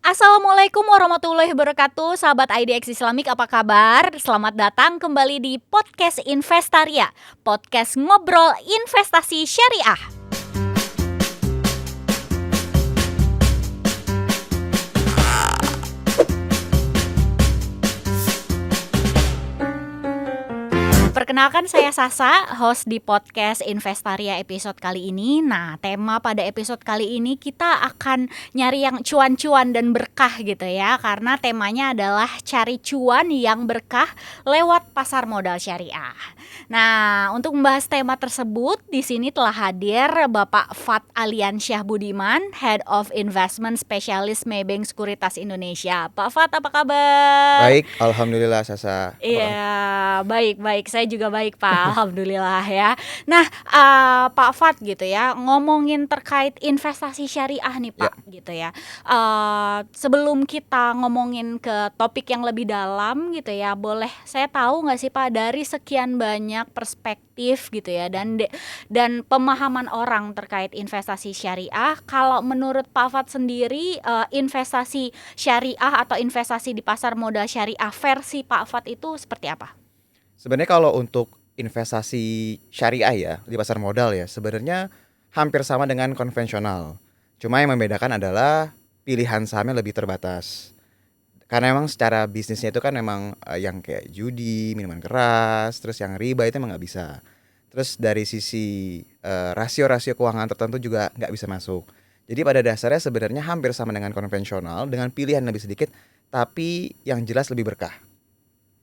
Assalamualaikum warahmatullahi wabarakatuh. Sahabat IDX Islamik, apa kabar? Selamat datang kembali di Podcast Investaria, podcast ngobrol investasi syariah. Perkenalkan, saya Sasa, host di podcast Investaria episode kali ini. Nah, tema pada episode kali ini kita akan nyari yang cuan-cuan dan berkah gitu ya. Karena temanya adalah cari cuan yang berkah lewat pasar modal syariah. Nah, untuk membahas tema tersebut, di sini telah hadir Bapak Fat Aliansyah Budiman, Head of Investment Specialist Maybank Sekuritas Indonesia. Pak Fat, apa kabar? Baik, alhamdulillah Sasa. Iya, baik. Saya juga baik, Pak. Alhamdulillah ya. Nah, Pak Fat gitu ya, ngomongin terkait investasi syariah nih, Pak, gitu ya. Sebelum kita ngomongin ke topik yang lebih dalam gitu ya, boleh saya tahu nggak sih, Pak, dari sekian banyak perspektif gitu ya dan pemahaman orang terkait investasi syariah, kalau menurut Pak Fat sendiri, investasi syariah atau investasi di pasar modal syariah versi Pak Fat itu seperti apa? Sebenarnya kalau untuk investasi syariah ya di pasar modal ya, sebenarnya hampir sama dengan konvensional. Cuma yang membedakan adalah pilihan sahamnya lebih terbatas. Karena memang secara bisnisnya itu kan memang yang kayak judi, minuman keras, terus yang riba itu emang nggak bisa. Terus dari sisi rasio-rasio keuangan tertentu juga nggak bisa masuk. Jadi pada dasarnya sebenarnya hampir sama dengan konvensional dengan pilihan lebih sedikit, tapi yang jelas lebih berkah.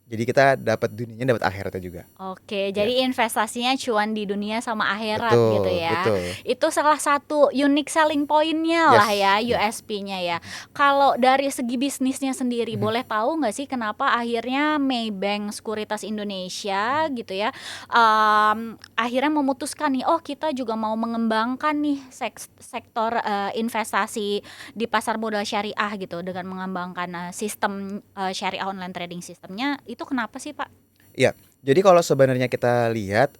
Jadi kita dapat dunianya, dapat akhiratnya juga. Oke, Ya, jadi investasinya cuan di dunia sama akhirat gitu betul, ya. betul. Itu salah satu unique selling point-nya lah ya, Yes, ya. USP-nya ya. Kalau dari segi bisnisnya sendiri, boleh tahu nggak sih kenapa akhirnya Maybank Sekuritas Indonesia gitu ya, akhirnya memutuskan nih, oh kita juga mau mengembangkan nih sektor investasi di pasar modal syariah gitu dengan mengembangkan sistem syariah online trading sistemnya, itu kenapa sih, Pak? Iya. Jadi kalau sebenarnya kita lihat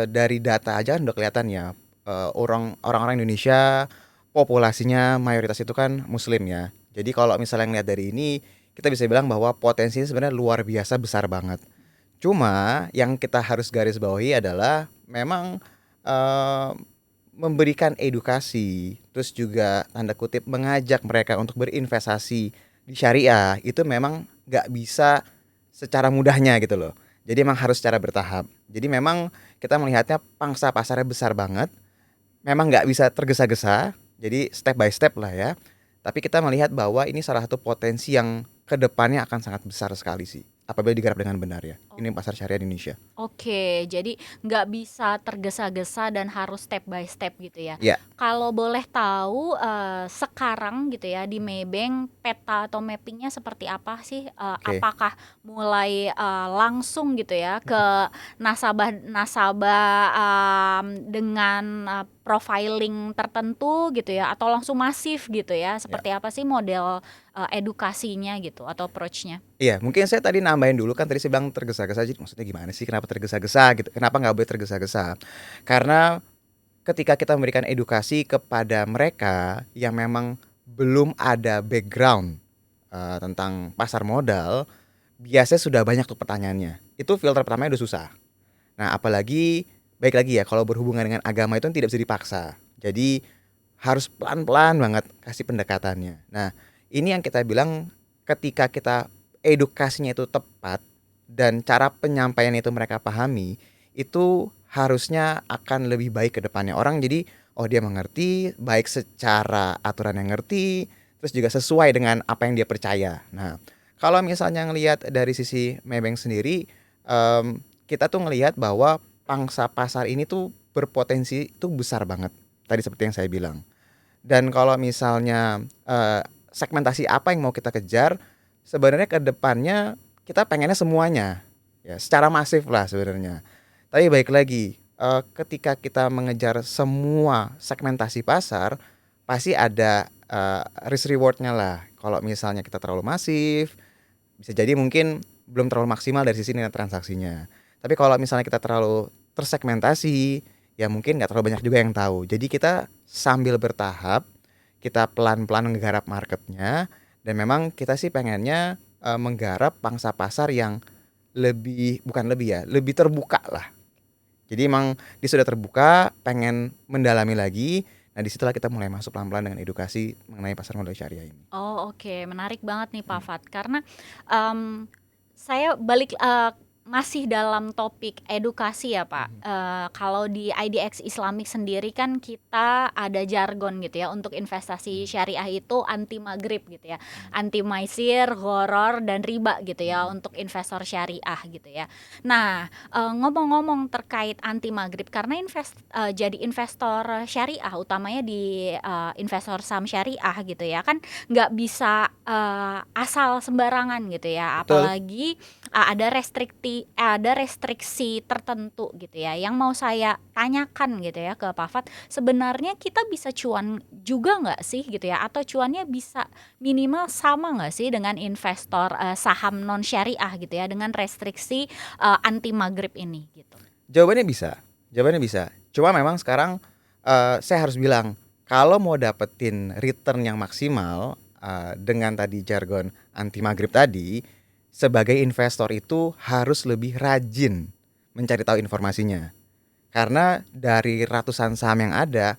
dari data aja kan udah kelihatan ya, orang-orang Indonesia populasinya mayoritas itu kan muslim ya. Jadi kalau misalnya ngelihat dari ini, kita bisa bilang bahwa potensinya sebenarnya luar biasa besar banget. Cuma yang kita harus garis bawahi adalah memang eh, memberikan edukasi, terus juga tanda kutip mengajak mereka untuk berinvestasi di syariah itu memang nggak bisa secara mudahnya gitu loh. Jadi memang harus secara bertahap. Jadi memang kita melihatnya pangsa pasarnya besar banget. Memang nggak bisa tergesa-gesa. Jadi step by step lah ya. Tapi kita melihat bahwa ini salah satu potensi yang kedepannya akan sangat besar sekali sih. Apabila digarap dengan benar ya. Ini pasar syariah di Indonesia. Oke, jadi nggak bisa tergesa-gesa dan harus step by step gitu ya. Ya. Kalau boleh tahu, sekarang gitu ya di Maybank peta atau mappingnya seperti apa sih? Oke. Apakah mulai langsung gitu ya ke nasabah-nasabah dengan profiling tertentu gitu ya, atau langsung masif gitu ya? Ya. Seperti apa sih model edukasinya gitu atau approach-nya? Iya, mungkin saya tadi nambahin dulu kan tadi saya bilang tergesa-gesa. Jadi maksudnya gimana sih? Kenapa tergesa-gesa gitu? Kenapa nggak boleh tergesa-gesa? Karena ketika kita memberikan edukasi kepada mereka yang memang belum ada background tentang pasar modal, biasanya sudah banyak tuh pertanyaannya. Itu filter pertamanya udah susah. Nah, apalagi baik lagi ya kalau berhubungan dengan agama itu kan tidak bisa dipaksa. Jadi harus pelan-pelan banget kasih pendekatannya. Nah, ini yang kita bilang ketika kita edukasinya itu tepat dan cara penyampaian itu mereka pahami, itu harusnya akan lebih baik ke depannya. Orang jadi oh dia mengerti baik secara aturan yang ngerti, terus juga sesuai dengan apa yang dia percaya. Nah, kalau misalnya ngelihat dari sisi Maybank sendiri, kita tuh ngelihat bahwa pangsa pasar ini tuh berpotensi tuh besar banget. Tadi seperti yang saya bilang. Dan kalau misalnya segmentasi apa yang mau kita kejar, sebenarnya ke depannya kita pengennya semuanya, ya secara masif lah sebenarnya. Tapi baik lagi, ketika kita mengejar semua segmentasi pasar, pasti ada risk rewardnya lah. Kalau misalnya kita terlalu masif, bisa jadi mungkin belum terlalu maksimal dari sisi nilai transaksinya. Tapi kalau misalnya kita terlalu tersegmentasi, ya mungkin nggak terlalu banyak juga yang tahu. Jadi kita sambil bertahap, kita pelan-pelan menggarap marketnya, Dan memang kita sih pengennya menggarap pangsa pasar yang bukan lebih ya, lebih terbuka lah. Jadi emang dia sudah terbuka, pengen mendalami lagi. Nah disitulah kita mulai masuk pelan-pelan dengan edukasi mengenai pasar modal syariah ini. Oh, oke, menarik banget nih Pak Fat, karena saya balik masih dalam topik edukasi ya Pak. Kalau di IDX Islamic sendiri kan kita ada jargon gitu ya, untuk investasi syariah itu anti maghrib gitu ya, anti maisir, gharar dan riba gitu ya untuk investor syariah gitu ya. Nah, ngomong-ngomong terkait anti maghrib, karena jadi investor syariah utamanya di investor saham syariah gitu ya kan, nggak bisa asal sembarangan gitu ya, Betul. apalagi ada restriksi tertentu gitu ya. Yang mau saya tanyakan gitu ya ke Pak Fat, sebenarnya kita bisa cuan juga nggak sih gitu ya, atau cuannya bisa minimal sama nggak sih dengan investor saham non syariah gitu ya, dengan restriksi anti maghrib ini gitu? Jawabannya bisa. Cuma memang sekarang saya harus bilang kalau mau dapetin return yang maksimal dengan tadi jargon anti maghrib tadi, sebagai investor itu harus lebih rajin mencari tahu informasinya. Karena dari ratusan saham yang ada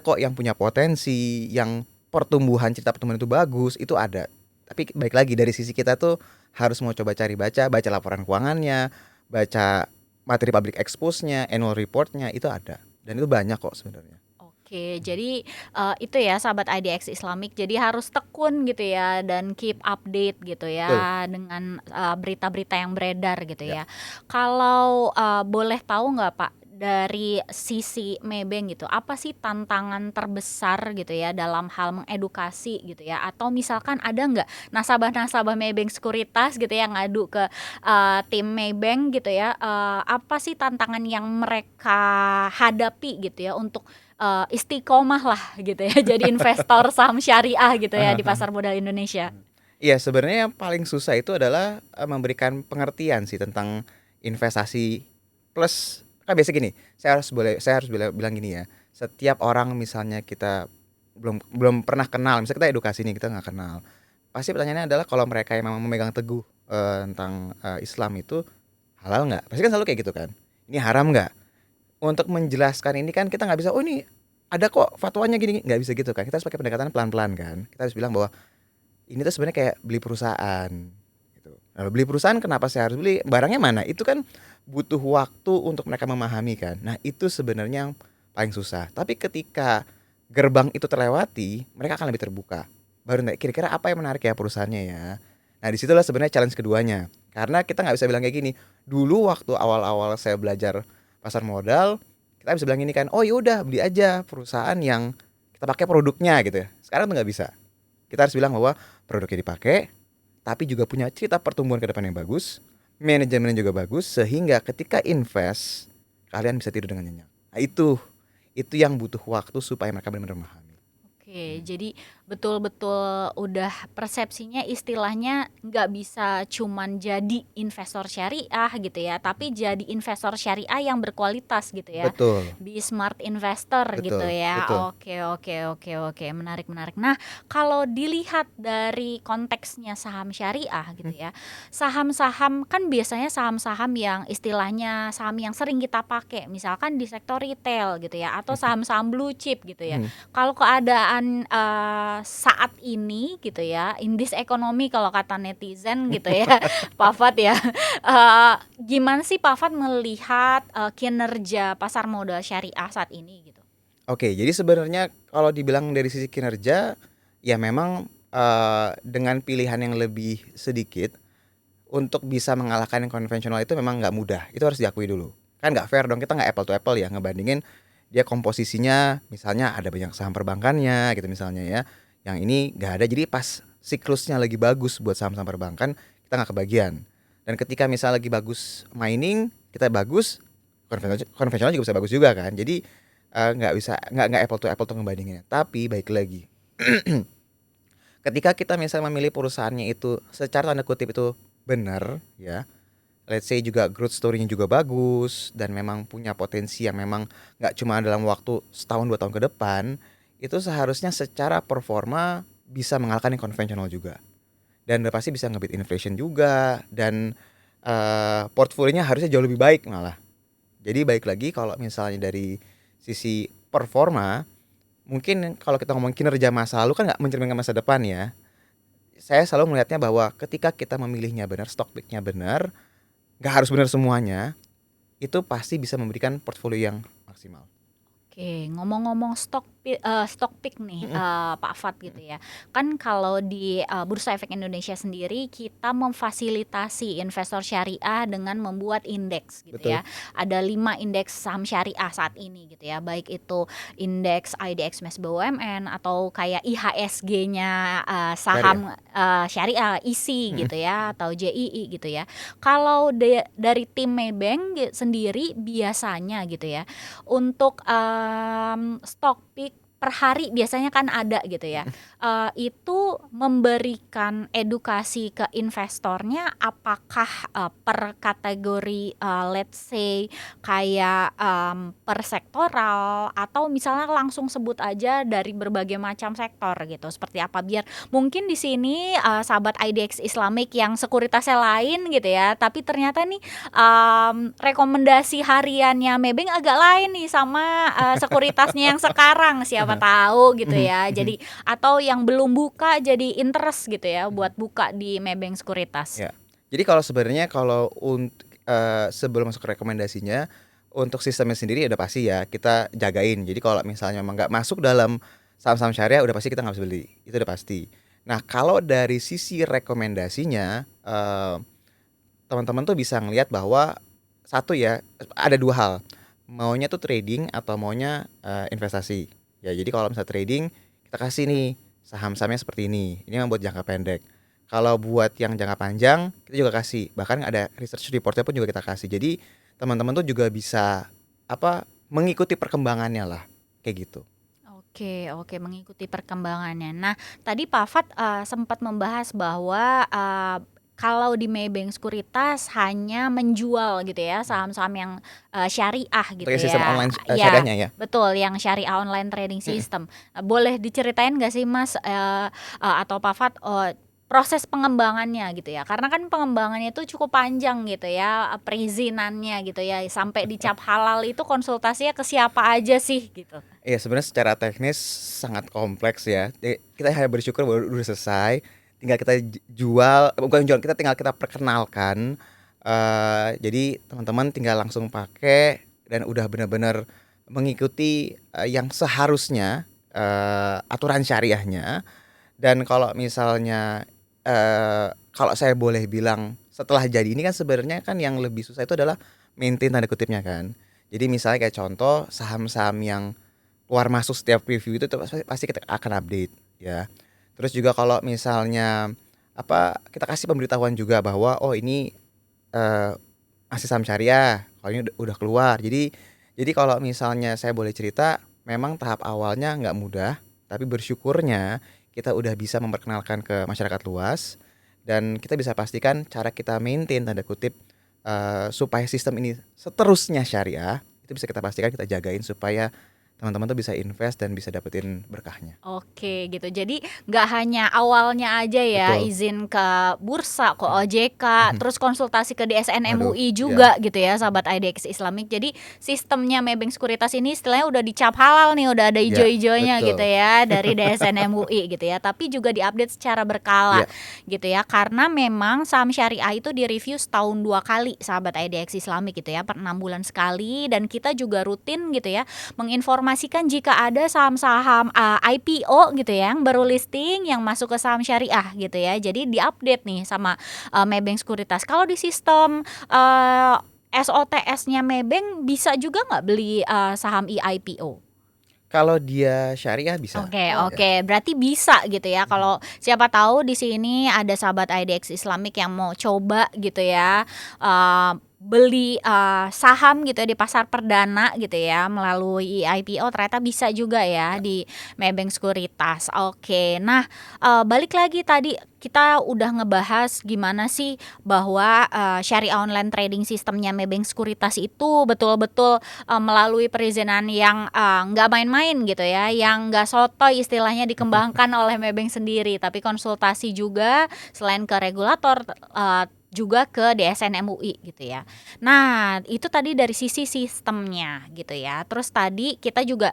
kok yang punya potensi, yang cerita pertumbuhan itu bagus, itu ada. Tapi baik lagi dari sisi kita tuh harus mau coba baca laporan keuangannya, baca materi public expose-nya, annual report-nya, itu ada. Dan itu banyak kok sebenarnya. Oke, jadi itu ya sahabat IDX Islamic, jadi harus tekun gitu ya dan keep update gitu Betul. ya dengan berita-berita yang beredar gitu Ya. ya. Kalau boleh tahu nggak Pak, dari sisi Maybank gitu, apa sih tantangan terbesar gitu ya dalam hal mengedukasi gitu ya? Atau misalkan ada nggak nasabah-nasabah Maybank Sekuritas gitu ya ngadu ke tim Maybank gitu ya? Apa sih tantangan yang mereka hadapi gitu ya untuk istiqomah lah gitu ya jadi investor saham syariah gitu ya di pasar modal Indonesia? Iya, sebenarnya yang paling susah itu adalah memberikan pengertian sih tentang investasi plus kan biasa gini. Saya harus bilang gini ya. Setiap orang misalnya kita belum belum pernah kenal, misalnya kita edukasi nih kita nggak kenal. Pasti pertanyaannya adalah kalau mereka yang memang memegang teguh tentang Islam itu halal nggak? Pasti kan selalu kayak gitu kan. Ini haram nggak? Untuk menjelaskan ini kan kita nggak bisa. Oh ini ada kok fatwanya gini, nggak bisa gitu kan. Kita harus pakai pendekatan pelan-pelan kan. Kita harus bilang bahwa ini tuh sebenarnya kayak beli perusahaan gitu. Nah, beli perusahaan kenapa saya harus beli? Barangnya mana? Itu kan butuh waktu untuk mereka memahami kan. Nah, itu sebenarnya yang paling susah. Tapi ketika gerbang itu terlewati, mereka akan lebih terbuka. Baru nanya, kira-kira apa yang menarik ya perusahaannya ya. Nah, disitulah sebenarnya challenge keduanya. Karena kita nggak bisa bilang kayak gini. Dulu waktu awal-awal saya belajar pasar modal, kita bisa bilang ini kan, oh yaudah beli aja perusahaan yang kita pakai produknya gitu ya. Sekarang tuh nggak bisa. Kita harus bilang bahwa produknya dipakai, tapi juga punya cerita pertumbuhan ke depan yang bagus, manajemennya juga bagus, sehingga ketika invest, kalian bisa tidur dengan nyenyak. Nah itu yang butuh waktu supaya mereka benar-benar memahami. Oke, jadi betul-betul udah persepsinya istilahnya nggak bisa cuman jadi investor syariah gitu ya, tapi jadi investor syariah yang berkualitas gitu ya. Betul, Be smart investor gitu betul, ya. betul. Oke, menarik menarik. Nah, kalau dilihat dari konteksnya saham syariah gitu ya. Saham-saham kan biasanya saham-saham yang istilahnya saham yang sering kita pakai, misalkan di sektor retail gitu ya, atau saham-saham blue chip gitu ya. Kalau keadaan saat ini gitu ya, in this economy kalau kata netizen gitu ya, Pak Fat ya, gimana sih Pak Fat melihat kinerja pasar modal syariah saat ini gitu? Oke, jadi sebenarnya kalau dibilang dari sisi kinerja, ya memang dengan pilihan yang lebih sedikit untuk bisa mengalahkan yang konvensional itu memang nggak mudah. Itu harus diakui dulu. Kan nggak fair dong, kita nggak apple to apple ya ngebandingin dia komposisinya, misalnya ada banyak saham perbankannya gitu misalnya ya. Yang ini nggak ada, jadi pas siklusnya lagi bagus buat saham-saham perbankan, kita nggak kebagian. Dan ketika misalnya lagi bagus mining, kita bagus, konvensional juga bisa bagus juga kan. Jadi nggak bisa nggak apple to apple tuh ngebandinginnya. Tapi baik lagi, ketika kita misalnya memilih perusahaannya itu secara tanda kutip itu benar ya, let's say juga growth story-nya juga bagus dan memang punya potensi yang memang nggak cuma dalam waktu setahun 2 tahun ke depan, itu seharusnya secara performa bisa mengalahkan yang konvensional juga. Dan udah pasti bisa nge-beat inflation juga, dan portfolionya harusnya jauh lebih baik malah. Jadi baik lagi kalau misalnya dari sisi performa, mungkin kalau kita ngomong kinerja masa lalu kan nggak mencerminkan masa depan ya. Saya selalu melihatnya bahwa ketika kita memilihnya benar, stock pick-nya benar, nggak harus benar semuanya, itu pasti bisa memberikan portfolio yang maksimal. Oke, ngomong-ngomong stock pick nih, Pak Fat gitu ya. Kan kalau di Bursa Efek Indonesia sendiri kita memfasilitasi investor syariah dengan membuat indeks gitu Betul. ya. Ada 5 indeks saham syariah saat ini gitu ya. Baik itu indeks IDX MES BUMN atau kayak IHSG-nya saham syariah ISI gitu ya, atau JII gitu ya. Kalau dari tim Maybank sendiri biasanya gitu ya, untuk stock pick per hari biasanya kan ada gitu ya. Itu memberikan edukasi ke investornya apakah per kategori, let's say kayak per sektoral, atau misalnya langsung sebut aja dari berbagai macam sektor gitu. Seperti apa, biar mungkin di sini sahabat IDX Islamic yang sekuritasnya lain gitu ya, tapi ternyata nih rekomendasi hariannya Maybank agak lain nih sama sekuritasnya yang sekarang, siapa tahu gitu ya. Jadi atau yang belum buka jadi interest gitu ya buat buka di Maybank Sekuritas. Ya. Jadi kalau sebenarnya kalau sebelum masuk ke rekomendasinya, untuk sistemnya sendiri udah pasti ya kita jagain. Jadi kalau misalnya memang nggak masuk dalam saham-saham syariah, udah pasti kita nggak bisa beli. Itu udah pasti. Nah, kalau dari sisi rekomendasinya, teman-teman tuh bisa ngelihat bahwa satu ya, ada dua hal. Maunya tuh trading atau maunya investasi. Ya, jadi kalau misalnya trading, kita kasih nih saham-sahamnya seperti ini. Ini yang buat jangka pendek. Kalau buat yang jangka panjang, kita juga kasih. Bahkan ada research reportnya pun juga kita kasih. Jadi teman-teman tuh juga bisa mengikuti perkembangannya lah, kayak gitu. Oke, mengikuti perkembangannya. Nah, tadi Pak Fat sempat membahas bahwa kalau di Maybank Sekuritas hanya menjual gitu ya saham-saham yang syariah gitu Pakai ya. sistem online Ya, syariahnya ya. betul, yang syariah online trading system. Boleh diceritain nggak sih Mas atau Pak Fat proses pengembangannya gitu ya? Karena kan pengembangannya itu cukup panjang gitu ya, perizinannya gitu ya, sampai dicap halal itu konsultasinya ke siapa aja sih gitu? Iya, sebenarnya secara teknis sangat kompleks ya. Kita hanya bersyukur bahwa udah selesai. Tinggal kita bukan jual, kita tinggal kita perkenalkan. Jadi teman-teman tinggal langsung pakai dan udah benar-benar mengikuti yang seharusnya aturan syariahnya. Dan kalau misalnya kalau saya boleh bilang setelah jadi ini kan sebenarnya kan yang lebih susah itu adalah maintain tanda kutipnya kan. Jadi misalnya kayak contoh saham-saham yang keluar masuk setiap review itu pasti kita akan update ya. Terus juga kalau misalnya kita kasih pemberitahuan juga bahwa oh ini masih saham syariah, kalau ini udah keluar. Jadi kalau misalnya saya boleh cerita, memang tahap awalnya nggak mudah, tapi bersyukurnya kita udah bisa memperkenalkan ke masyarakat luas dan kita bisa pastikan cara kita maintain tanda kutip supaya sistem ini seterusnya syariah, itu bisa kita pastikan, kita jagain supaya teman-teman tuh bisa invest dan bisa dapetin berkahnya. Oke gitu, jadi nggak hanya awalnya aja ya Betul. izin ke bursa, ke OJK, terus konsultasi ke DSN Waduh, MUI iya. juga gitu ya sahabat IDX Islamic. Jadi sistemnya Maybank Sekuritas ini istilahnya udah dicap halal nih, udah ada Iya, hijau-hijaunya betul. gitu ya dari DSN MUI gitu ya. Tapi juga diupdate secara berkala gitu ya, karena memang saham syariah itu direview setahun 2 kali sahabat IDX Islamic gitu ya, per 6 bulan sekali. Dan kita juga rutin gitu ya menginformasikan jika ada saham-saham IPO gitu ya yang baru listing yang masuk ke saham syariah gitu ya. Jadi diupdate nih sama Maybank Sekuritas. Kalau di sistem SOTS-nya Maybank bisa juga nggak beli saham IPO? Kalau dia syariah bisa. Oke, berarti bisa gitu ya. Kalau siapa tahu di sini ada sahabat IDX Islamic yang mau coba gitu ya, beli saham gitu ya di pasar perdana gitu ya melalui IPO, ternyata bisa juga ya di Maybank Sekuritas. Oke, nah balik lagi tadi kita udah ngebahas gimana sih bahwa syariah online trading sistemnya Maybank Sekuritas itu betul-betul melalui perizinan yang nggak main-main gitu ya, yang nggak sotoy istilahnya dikembangkan oleh Maybank sendiri, tapi konsultasi juga selain ke regulator juga ke DSN MUI gitu ya. Nah, itu tadi dari sisi sistemnya gitu ya. Terus tadi kita juga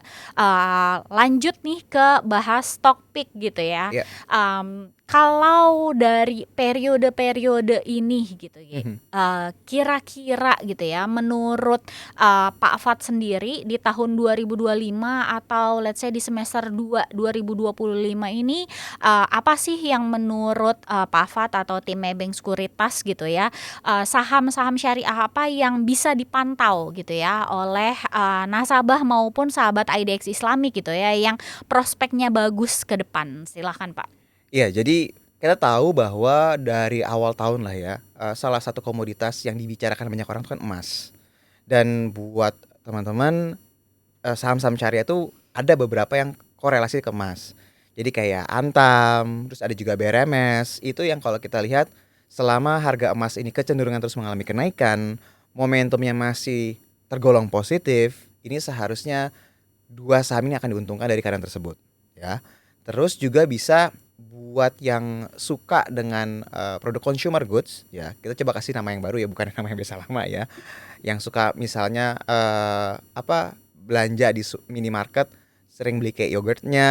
lanjut nih ke bahas stock pick gitu ya. Ya. Kalau dari periode-periode ini gitu ya, Mhm. kira-kira gitu ya, menurut Pak Fat sendiri di tahun 2025 atau let's say di semester 2 2025 ini, apa sih yang menurut Pak Fat atau tim Maybank Sekuritas gitu ya, saham-saham syariah apa yang bisa dipantau gitu ya oleh nasabah maupun sahabat IDX Islamic gitu ya, yang prospeknya bagus ke depan? Silahkan Pak. Iya, jadi kita tahu bahwa dari awal tahun lah ya, salah satu komoditas yang dibicarakan banyak orang itu kan emas. Dan buat teman-teman, saham-saham syariah itu ada beberapa yang korelasi ke emas. Jadi kayak Antam, terus ada juga BRMS, itu yang kalau kita lihat selama harga emas ini kecenderungan terus mengalami kenaikan, momentumnya masih tergolong positif, ini seharusnya dua saham ini akan diuntungkan dari keadaan tersebut, ya. Terus juga bisa buat yang suka dengan produk consumer goods, ya. Kita coba kasih nama yang baru ya, bukan nama yang biasa lama ya. Yang suka misalnya belanja di minimarket, sering beli kayak yogurtnya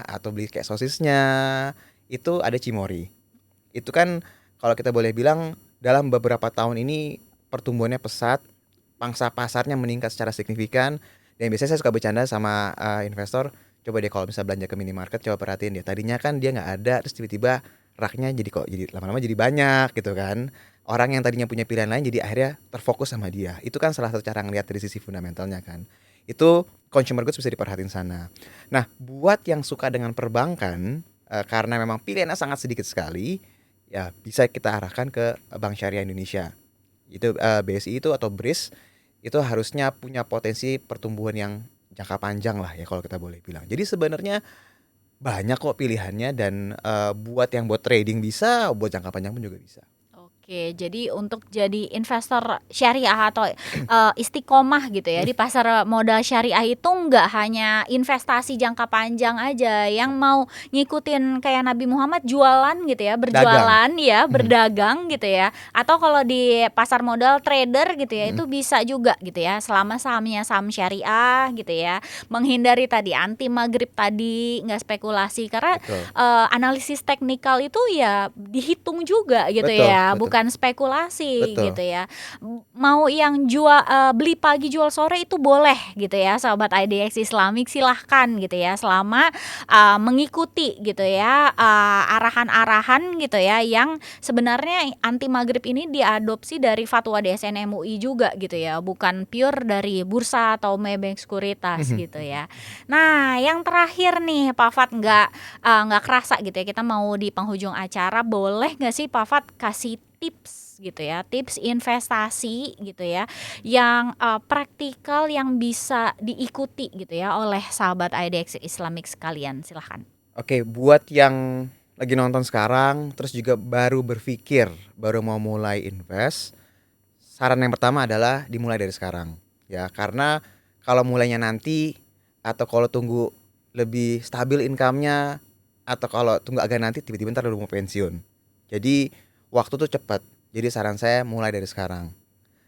atau beli kayak sosisnya, itu ada Cimory. Itu kan kalau kita boleh bilang dalam beberapa tahun ini pertumbuhannya pesat, pangsa pasarnya meningkat secara signifikan. Dan biasanya saya suka bercanda sama investor, coba deh kalau bisa belanja ke minimarket, coba perhatiin deh, tadinya kan dia nggak ada, terus tiba-tiba raknya jadi lama-lama jadi banyak gitu kan. Orang yang tadinya punya pilihan lain jadi akhirnya terfokus sama dia. Itu kan salah satu cara ngelihat dari sisi fundamentalnya kan. Itu consumer goods bisa diperhatiin sana. Nah, buat yang suka dengan perbankan, karena memang pilihannya sangat sedikit sekali, ya bisa kita arahkan ke Bank Syariah Indonesia. Itu BSI itu atau BRIS itu harusnya punya potensi pertumbuhan yang jangka panjang lah ya kalau kita boleh bilang. Jadi sebenarnya banyak kok pilihannya dan buat trading bisa, buat jangka panjang pun juga bisa. Oke, jadi untuk jadi investor syariah atau istiqomah gitu ya di pasar modal syariah itu nggak hanya investasi jangka panjang aja, yang mau ngikutin kayak Nabi Muhammad jualan gitu ya, Dagang. berjualan ya, berdagang gitu ya, atau kalau di pasar modal trader gitu ya, Mhm. itu bisa juga gitu ya, selama sahamnya saham syariah gitu ya, menghindari tadi anti maghrib tadi, nggak spekulasi karena Betul. analisis teknikal itu ya dihitung juga gitu Betul, ya, betul. bukan spekulasi Betul. gitu ya. Mau yang beli pagi jual sore itu boleh gitu ya, sahabat IDX Islamic silahkan gitu ya, selama mengikuti gitu ya arahan-arahan gitu ya, yang sebenarnya anti maghrib ini diadopsi dari fatwa DSN MUI juga gitu ya, bukan pure dari bursa atau Maybank Sekuritas Mhm. gitu ya. Nah, yang terakhir nih Pak Fat, nggak kerasa gitu ya, kita mau di penghujung acara, boleh nggak sih Pak Fat kasih tips gitu ya, tips investasi gitu ya, yang praktikal yang bisa diikuti gitu ya oleh sahabat IDX Islamic sekalian, silahkan. Oke, buat yang lagi nonton sekarang terus juga baru berpikir, baru mau mulai invest, saran yang pertama adalah dimulai dari sekarang. Ya, karena kalau mulainya nanti atau kalau tunggu lebih stabil income-nya atau kalau tunggu agak nanti tiba-tiba ntar udah mau pensiun. Jadi waktu tuh cepat. Jadi saran saya mulai dari sekarang.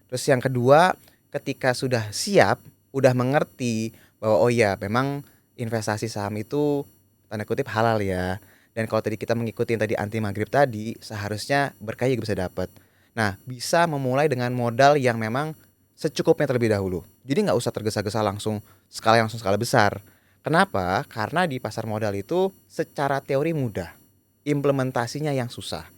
Terus yang kedua, ketika sudah siap, udah mengerti bahwa oh ya memang investasi saham itu tanda kutip halal ya. Dan kalau tadi kita mengikuti yang tadi anti maghrib tadi, seharusnya berkah juga bisa dapat. Nah, bisa memulai dengan modal yang memang secukupnya terlebih dahulu. Jadi nggak usah tergesa-gesa langsung skala besar. Kenapa? Karena di pasar modal itu secara teori mudah, implementasinya yang susah.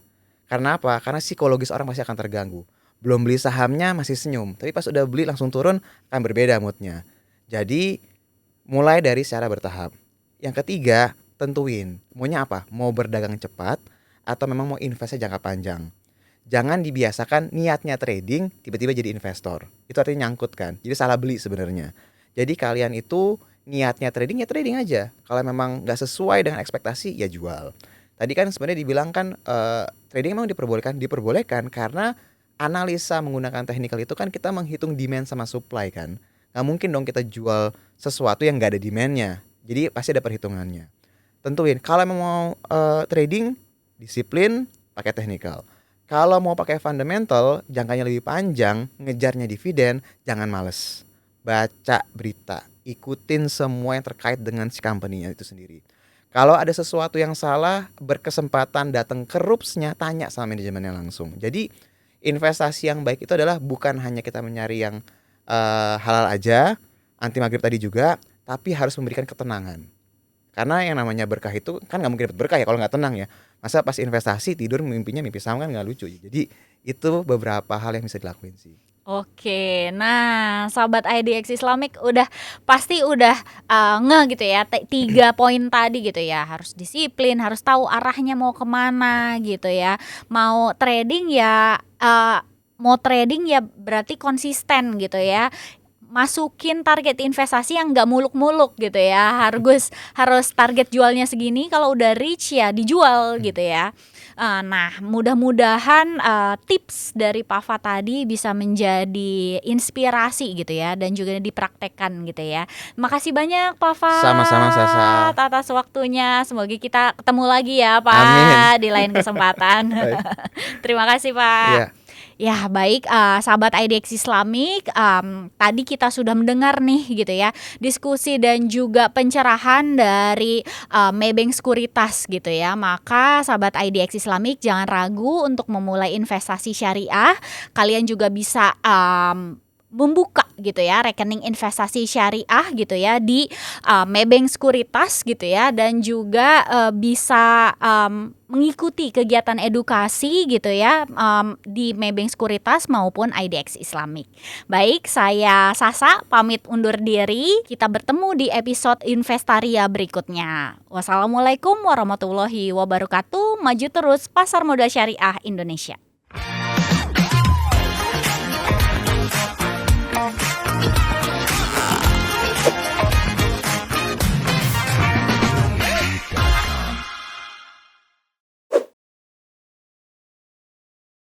Karena apa? Karena psikologis orang pasti akan terganggu. Belum beli sahamnya masih senyum, tapi pas udah beli langsung turun akan berbeda moodnya. Jadi mulai dari secara bertahap. Yang ketiga, tentuin maunya apa? Mau berdagang cepat atau memang mau investasi jangka panjang. jangan dibiasakan niatnya trading tiba-tiba jadi investor. Itu artinya nyangkut kan. Jadi salah beli sebenarnya. Jadi kalian itu niatnya trading ya trading aja. Kalau memang nggak sesuai dengan ekspektasi ya jual. Tadi kan sebenarnya dibilang kan trading memang diperbolehkan karena analisa menggunakan teknikal itu kan kita menghitung demand sama supply kan. Nggak mungkin dong kita jual sesuatu yang nggak ada demandnya. Jadi pasti ada perhitungannya. Tentuin kalau mau trading disiplin pakai teknikal. Kalau mau pakai fundamental jangkanya lebih panjang, ngejarnya dividen, jangan males. Baca berita, ikutin semua yang terkait dengan si company-nya itu sendiri. Kalau ada sesuatu yang salah, berkesempatan datang ke RUPS-nya, tanya sama manajemennya langsung. Jadi investasi yang baik itu adalah bukan hanya kita mencari yang halal aja, anti maghrib tadi juga, tapi harus memberikan ketenangan. Karena yang namanya berkah itu kan nggak mungkin dapat berkah ya kalau nggak tenang ya. Masa pas investasi tidur mimpinya mimpi saham kan nggak lucu. Jadi itu beberapa hal yang bisa dilakuin sih. Oke, nah sahabat IDX Islamic pasti udah gitu ya 3 poin tadi gitu ya, harus disiplin, harus tahu arahnya mau kemana gitu ya. Mau trading ya berarti konsisten gitu ya. Masukin target investasi yang nggak muluk-muluk gitu ya, harus target jualnya segini, kalau udah reach ya dijual gitu ya. Nah mudah-mudahan tips dari Pak Fat tadi bisa menjadi inspirasi gitu ya dan juga dipraktekkan gitu ya. Makasih banyak Pak Fat. Sama-sama Sasa. Atas waktunya. Semoga kita ketemu lagi ya Pak. Amin. Di lain kesempatan. Terima kasih Pak. Iya. Ya baik sahabat IDX Islamic, tadi kita sudah mendengar nih gitu ya diskusi dan juga pencerahan dari Maybank Sekuritas gitu ya. Maka sahabat IDX Islamic jangan ragu untuk memulai investasi syariah. Kalian juga bisa membuka gitu ya rekening investasi syariah gitu ya di Maybank Sekuritas gitu ya, dan juga bisa mengikuti kegiatan edukasi gitu ya di Maybank Sekuritas maupun IDX Islamic. Baik, saya Sasa pamit undur diri. Kita bertemu di episode Investaria berikutnya. Wassalamualaikum warahmatullahi wabarakatuh. Maju terus pasar modal syariah Indonesia.